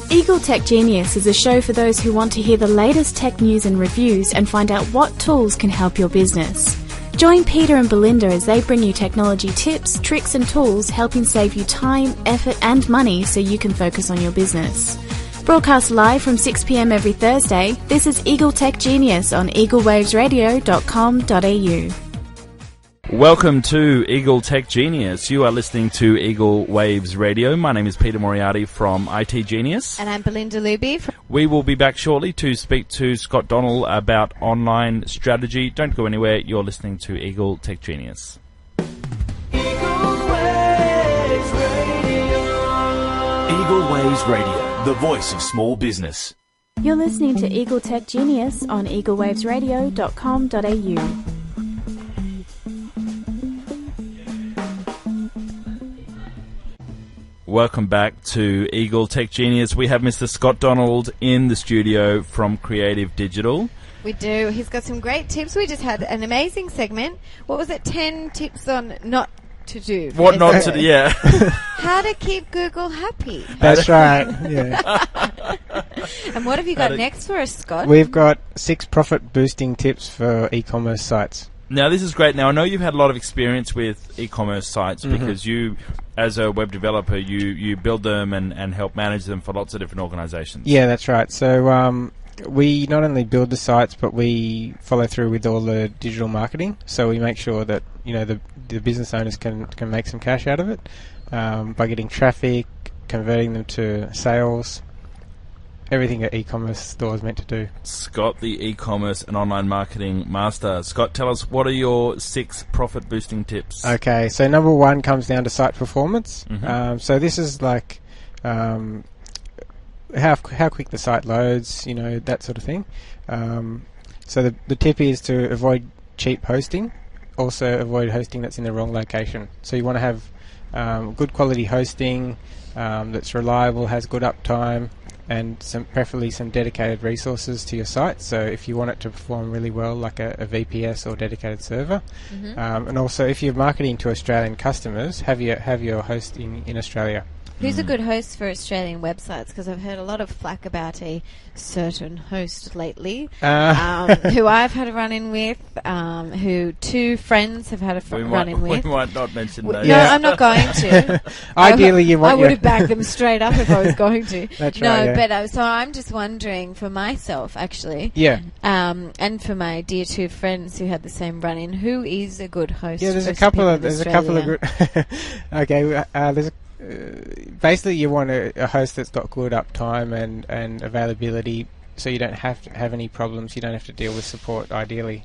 Eagle Tech Genius is a show for those who want to hear the latest tech news and reviews and find out what tools can help your business. Join Peter and Belinda as they bring you technology tips, tricks and tools helping save you time, effort and money so you can focus on your business. Broadcast live from 6 p.m. every Thursday, this is Eagle Tech Genius on eaglewavesradio.com.au. Welcome to Eagle Tech Genius. You are listening to Eagle Waves Radio. My name is Peter Moriarty from IT Genius. And I'm Belinda Luby. We will be back shortly to speak to Scott Donnell about online strategy. Don't go anywhere. You're listening to Eagle Tech Genius. Eagle Waves Radio. Eagle Waves Radio, the voice of small business. You're listening to Eagle Tech Genius on eaglewavesradio.com.au. Welcome back to Eagle Tech Genius. We have Mr. Scott Donald in the studio from Creative Digital. We do. He's got some great tips. We just had an amazing segment. What was it? 10 tips on not to do. What not to do, yeah. How to keep Google happy. That's right, yeah. And what have you got next for us, Scott? We've got 6 profit-boosting tips for e-commerce sites. Now, this is great. Now, I know you've had a lot of experience with e-commerce sites because you, as a web developer, you build them and help manage them for lots of different organizations. Yeah, that's right. So we not only build the sites, but we follow through with all the digital marketing. So we make sure that the business owners can make some cash out of it by getting traffic, converting them to sales, everything an e-commerce store is meant to do. Scott, the e-commerce and online marketing master. Scott, tell us, what are your 6 profit-boosting tips? Okay, so number 1 comes down to site performance. So this is like how quick the site loads, that sort of thing. So the tip is to avoid cheap hosting. Also avoid hosting that's in the wrong location. So you want to have good quality hosting that's reliable, has good uptime, and preferably some dedicated resources to your site. So if you want it to perform really well, like a VPS or dedicated server, and also if you're marketing to Australian customers, have your host in Australia. Who's a good host for Australian websites? Because I've heard a lot of flack about a certain host lately, who I've had a run-in with, who 2 friends have had a run-in with. We might not mention that. No, I'm not going to. Ideally, I would have backed them straight up if I was going to. That's no, right, yeah. But so I'm just wondering for myself, actually, and for my dear 2 friends who had the same run-in, who is a good host? Yeah, there's a couple of good. Okay, basically, you want a host that's got good uptime and availability, so you don't have to have any problems. You don't have to deal with support, ideally.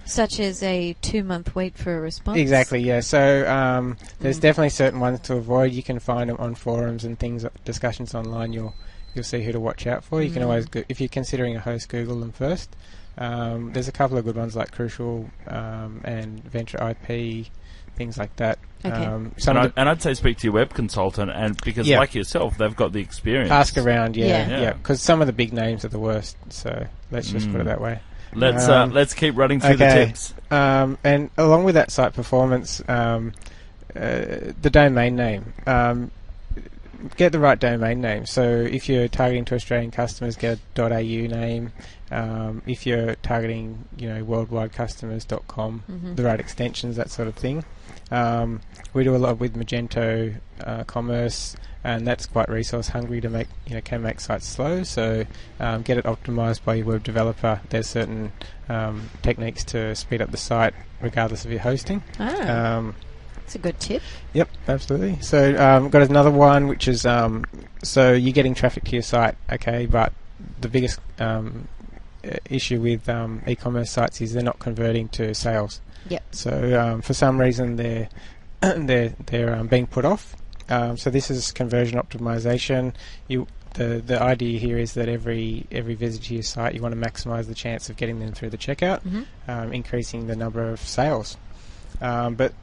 Such as a 2-month wait for a response? Exactly, yeah. So there's definitely certain ones to avoid. You can find them on forums and things, discussions online. You'll see who to watch out for. You can always, if you're considering a host, Google them first. There's a couple of good ones like Crucial and Venture IP, things like that. Okay. And I'd say speak to your web consultant, and because like yourself, they've got the experience. Ask around, because some of the big names are the worst. So let's just put it that way. Let's keep running through the tips. And along with that site performance, the domain name. Get the right domain name. So if you're targeting to Australian customers, get a .au name. If you're targeting, worldwide customers, .com, the right extensions, that sort of thing. We do a lot with Magento Commerce, and that's quite resource hungry to make, can make sites slow. So get it optimized by your web developer. There's certain techniques to speed up the site regardless of your hosting. That's a good tip. Yep, absolutely. So got another one, which is so you're getting traffic to your site, okay, but the biggest issue with e-commerce sites is they're not converting to sales. Yep. So for some reason they're being put off. So this is conversion optimization. The idea here is that every visit to your site, you want to maximize the chance of getting them through the checkout, increasing the number of sales. But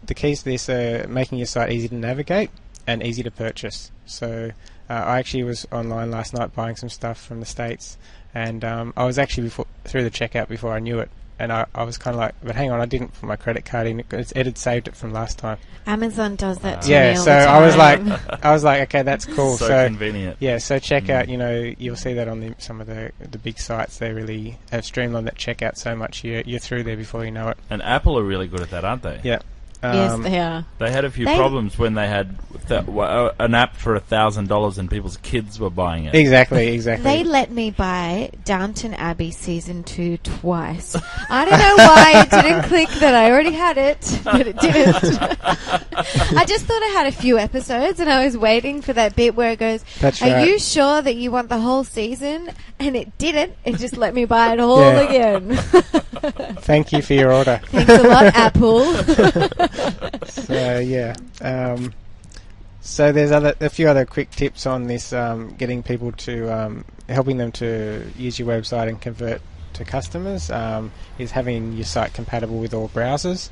the keys to this are making your site easy to navigate and easy to purchase. So I actually was online last night buying some stuff from the States, and I was actually through the checkout before I knew it. and I was kind of like, but hang on, I didn't put my credit card in. It had saved it from last time. Amazon does that to Yeah, me all so the time. I was like, okay, that's cool. So convenient. Yeah, so checkout, you'll see that on some of the big sites. They really have streamlined that checkout so much. You're through there before you know it. And Apple are really good at that, aren't they? Yeah. Yes, they are. They had a few problems when they had an app for $1,000 and people's kids were buying it. Exactly. They let me buy Downton Abbey Season 2 twice. I don't know why it didn't click that I already had it, but it didn't. I just thought I had a few episodes, and I was waiting for that bit where it goes, Are you sure that you want the whole season? And it didn't. It just let me buy it all again. Thank you for your order. Thanks a lot, Apple. So yeah, so there's a few other quick tips on this, getting people to helping them to use your website and convert to customers, is having your site compatible with all browsers.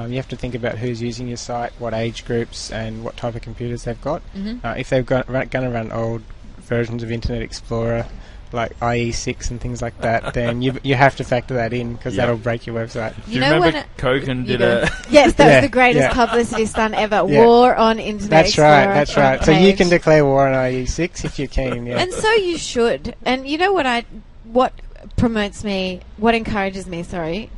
You have to think about who's using your site, what age groups, and what type of computers they've got. If they're going to run old versions of Internet Explorer, like IE6 and things like that, then you have to factor that in, because that'll break your website. Do you remember Kogan did a... Yes, that was the greatest publicity stunt ever. War on Internet Explorer. That's right. So you can declare war on IE6 if you're keen. Yeah. And so you should. And you know what promotes me, what encourages me,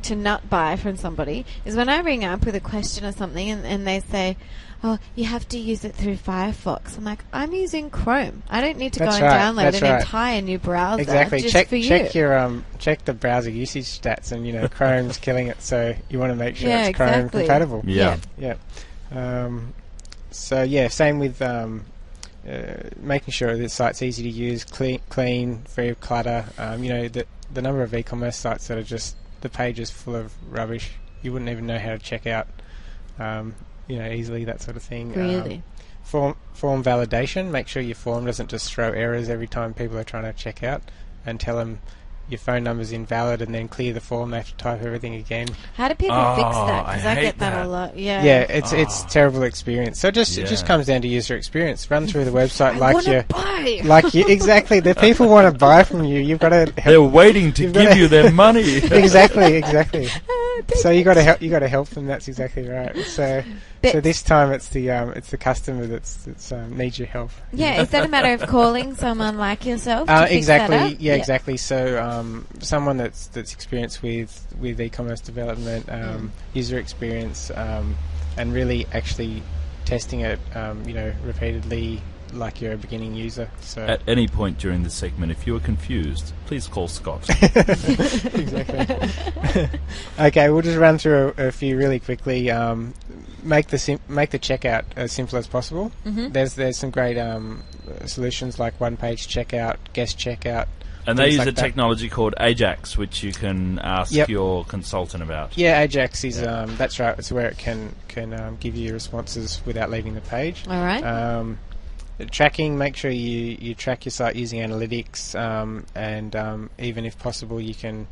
to not buy from somebody, is when I ring up with a question or something and they say, oh, you have to use it through Firefox. I'm like, I'm using Chrome. I don't need to go and download an entire new browser. Exactly. Just check for you. Check the browser usage stats, and Chrome's killing it. So you want to make sure it's exactly. Chrome compatible. Yeah. So yeah, same with making sure the site's easy to use, clean, free of clutter. The number of e-commerce sites that are just the page is full of rubbish. You wouldn't even know how to check out. Easily, that sort of thing. Really? Form validation. Make sure your form doesn't just throw errors every time people are trying to check out, and tell them your phone number's invalid, and then clear the form. They have to type everything again. How do people fix that? Because I get that a lot. Yeah. Yeah, it's a terrible experience. So it just comes down to user experience. Run through the website exactly. The people want to buy from you. You've got to. They're waiting to give you their money. Exactly. So you got to help them. That's exactly right. So this time it's the customer that's needs your help. Yeah, is that a matter of calling someone like yourself? Exactly. Yeah, exactly. So someone that's experienced with e-commerce development, user experience, and really actually testing it, repeatedly, like you're a beginning user. So at any point during this segment, if you are confused, please call Scott. Exactly. Okay, we'll just run through a few really quickly. Make the checkout as simple as possible. There's some great solutions like one-page checkout, guest checkout. And they use a technology called Ajax, which you can ask your consultant about. Yeah, Ajax is that's right. It's where it can give you responses without leaving the page. All right. Tracking, make sure you track your site using analytics, and even if possible, you can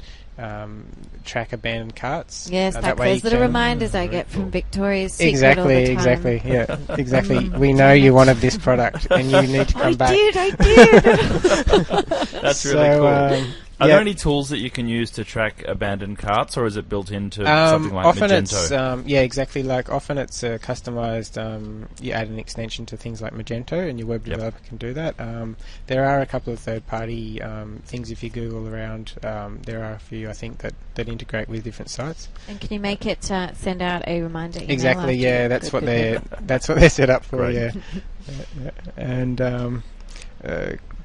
track abandoned carts. Yes, like those little reminders I get from Victoria's Secret all the time. Exactly. Yeah, exactly. We know you wanted this product, and you need to come back. I did. That's really cool. Are there any tools that you can use to track abandoned carts, or is it built into something like often Magento? It's exactly. Like often it's customized. You add an extension to things like Magento, and your web developer can do that. There are a couple of third-party things. If you Google around, there are a few I think that integrate with different sites. And can you make it send out a reminder email? Exactly. Yeah, that's what they're set up for. Right. Yeah. And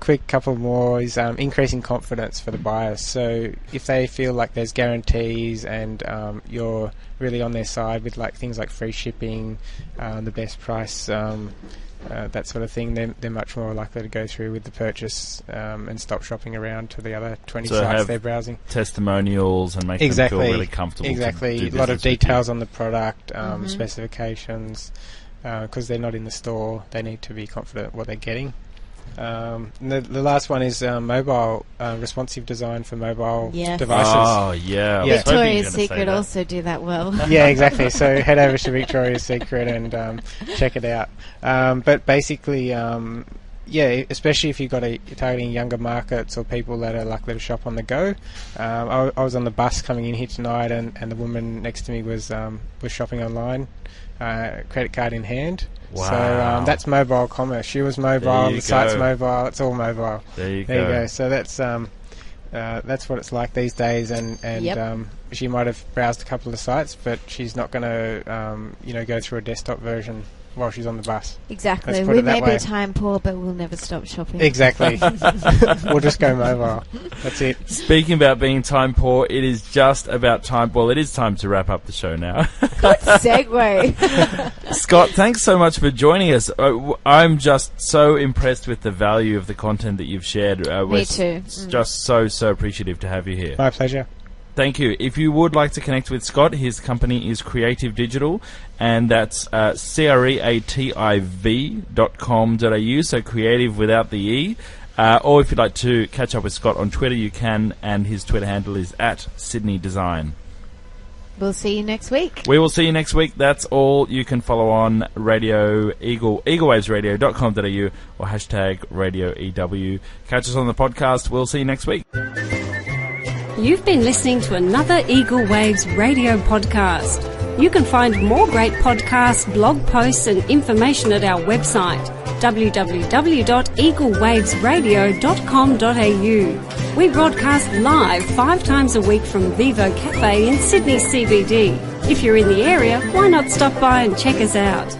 quick couple more is increasing confidence for the buyers. So if they feel like there's guarantees and you're really on their side with like things like free shipping, the best price, that sort of thing, they're much more likely to go through with the purchase and stop shopping around to the other 20 sites they're browsing. Testimonials and make them feel really comfortable. Exactly. A lot of details on the product, specifications, because they're not in the store. They need to be confident what they're getting. The last one is mobile responsive design for mobile devices. Oh, yeah. Victoria's Secret also do that well. Yeah, exactly. So head over to Victoria's Secret and check it out. But basically, yeah, especially if you're targeting younger markets or people that are likely to shop on the go. I was on the bus coming in here tonight, and the woman next to me was shopping online, credit card in hand. Wow. So that's mobile commerce. She was mobile, the site's mobile, it's all mobile. There you go. So that's what it's like these days, and she might have browsed a couple of sites, but she's not going to go through a desktop version while she's on the bus. Exactly. We may be time poor, but we'll never stop shopping. Exactly. We'll just go mobile. That's it. Speaking about being time poor, it is just about time. Well, it is time to wrap up the show now. Good segue. Scott, thanks so much for joining us. I'm just so impressed with the value of the content that you've shared. Me too. Just so appreciative to have you here. My pleasure. Thank you. If you would like to connect with Scott, his company is Creative Digital, and that's creativ.com.au, so creative without the E. Or if you'd like to catch up with Scott on Twitter, you can, and his Twitter handle is @SydneyDesign. We'll see you next week. We will see you next week. That's all. You can follow on radio, eaglewavesradio.com.au or #RadioEW. Catch us on the podcast. We'll see you next week. You've been listening to another Eagle Waves radio podcast. You can find more great podcasts, blog posts and information at our website, www.eaglewavesradio.com.au. We broadcast live 5 times a week from Vivo Cafe in Sydney CBD. If you're in the area, why not stop by and check us out?